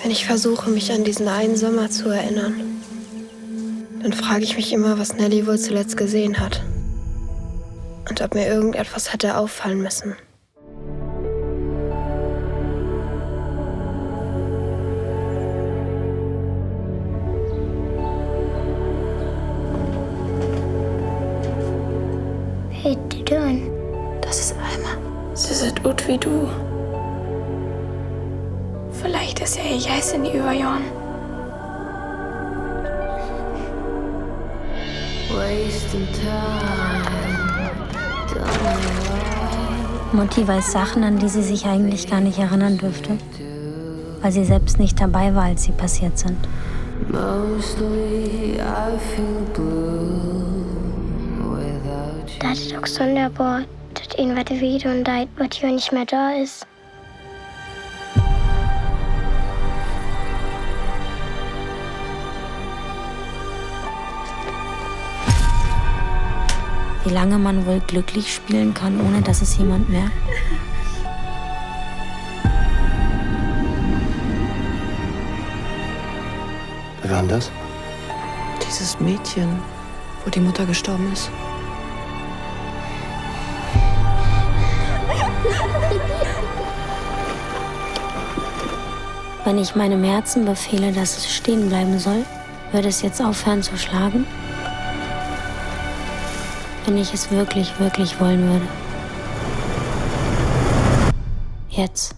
Wenn ich versuche, mich an diesen einen Sommer zu erinnern, dann frage ich mich immer, was Nelly wohl zuletzt gesehen hat. Und ob mir irgendetwas hätte auffallen müssen. How you doing? Das ist Alma. Sie sieht gut wie du. Vielleicht ist jeg sin i Jan. Mutti weiß Sachen, an die sie sich eigentlich gar nicht erinnern dürfte, weil sie selbst nicht dabei war, als sie passiert sind. Det er doch sonderbar, dass irgendwas wieder und da was hier nicht mehr da ist. Wie lange man wohl glücklich spielen kann, ohne dass es jemand merkt. Wer war denn das? Dieses Mädchen, wo die Mutter gestorben ist. Wenn ich meinem Herzen befehle, dass es stehen bleiben soll, würde es jetzt aufhören zu schlagen? Wenn ich es wirklich, wirklich wollen würde. Jetzt.